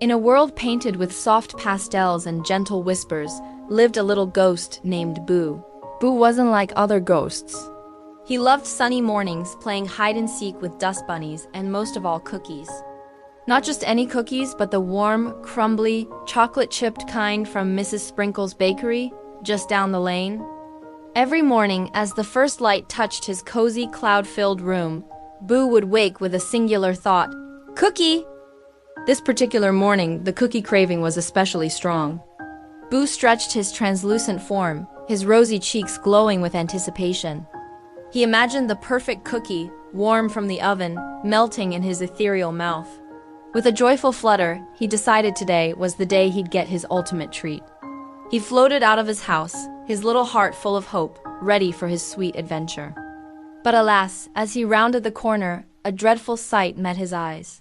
In a world painted with soft pastels and gentle whispers, lived a little ghost named Boo. Boo wasn't like other ghosts. He loved sunny mornings, playing hide-and-seek with dust bunnies, and most of all, cookies. Not just any cookies, but the warm, crumbly, chocolate-chipped kind from Mrs. Sprinkle's Bakery, just down the lane. Every morning, as the first light touched his cozy, cloud-filled room, Boo would wake with a singular thought: cookie! This particular morning, the cookie craving was especially strong. Boo stretched his translucent form, his rosy cheeks glowing with anticipation. He imagined the perfect cookie, warm from the oven, melting in his ethereal mouth. With a joyful flutter, he decided today was the day he'd get his ultimate treat. He floated out of his house, his little heart full of hope, ready for his sweet adventure. But alas, as he rounded the corner, a dreadful sight met his eyes.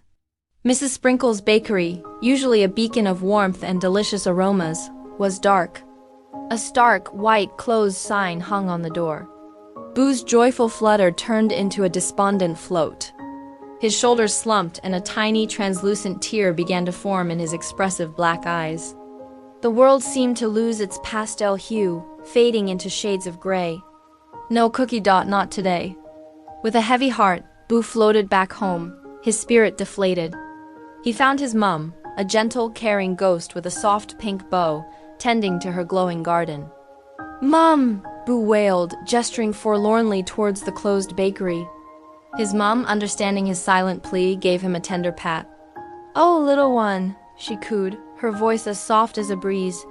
Mrs. Sprinkle's Bakery, usually a beacon of warmth and delicious aromas, was dark. A stark, white, closed sign hung on the door. Boo's joyful flutter turned into a despondent float. His shoulders slumped and a tiny, translucent tear began to form in his expressive black eyes. The world seemed to lose its pastel hue, fading into shades of gray. No cookie dot, not today. With a heavy heart, Boo floated back home, his spirit deflated. He found his mum, a gentle, caring ghost with a soft pink bow, tending to her glowing garden. "Mum!" Boo wailed, gesturing forlornly towards the closed bakery. His mum, understanding his silent plea, gave him a tender pat. "Oh, little one," she cooed, her voice as soft as a breeze.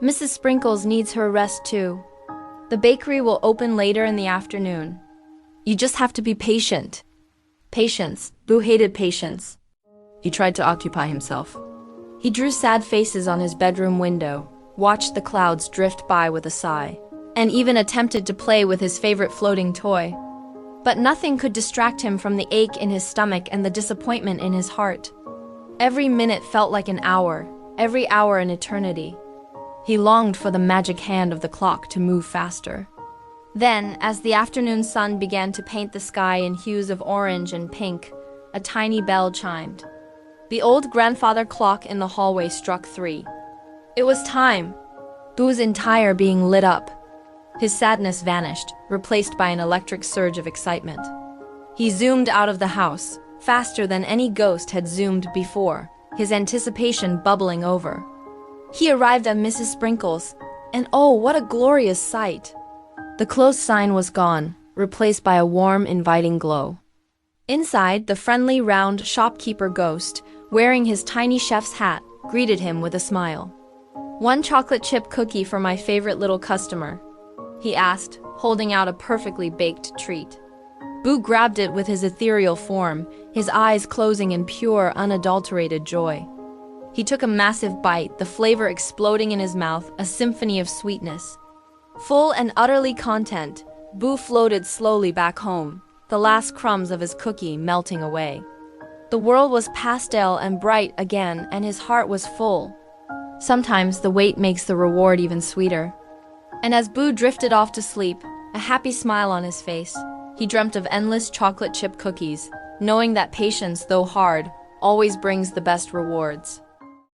"Mrs. Sprinkles needs her rest too. The bakery will open later in the afternoon. You just have to be patient." Patience. Boo hated patience. He tried to occupy himself. He drew sad faces on his bedroom window, watched the clouds drift by with a sigh, and even attempted to play with his favorite floating toy. But nothing could distract him from the ache in his stomach and the disappointment in his heart. Every minute felt like an hour, every hour an eternity. He longed for the magic hand of the clock to move faster. Then, as the afternoon sun began to paint the sky in hues of orange and pink, a tiny bell chimed. The old grandfather clock in the hallway struck 3. It was time. Boo's entire being lit up. His sadness vanished, replaced by an electric surge of excitement. He zoomed out of the house, faster than any ghost had zoomed before, his anticipation bubbling over. He arrived at Mrs. Sprinkle's, and oh, what a glorious sight! The closed sign was gone, replaced by a warm, inviting glow. Inside, the friendly, round shopkeeper ghost, wearing his tiny chef's hat, greeted him with a smile. "One chocolate chip cookie for my favorite little customer," he asked, holding out a perfectly baked treat. Boo grabbed it with his ethereal form, his eyes closing in pure, unadulterated joy. He took a massive bite, the flavor exploding in his mouth, a symphony of sweetness. Full and utterly content, Boo floated slowly back home, the last crumbs of his cookie melting away. The world was pastel and bright again, and his heart was full. Sometimes the wait makes the reward even sweeter. And as Boo drifted off to sleep, a happy smile on his face, he dreamt of endless chocolate chip cookies, knowing that patience, though hard, always brings the best rewards.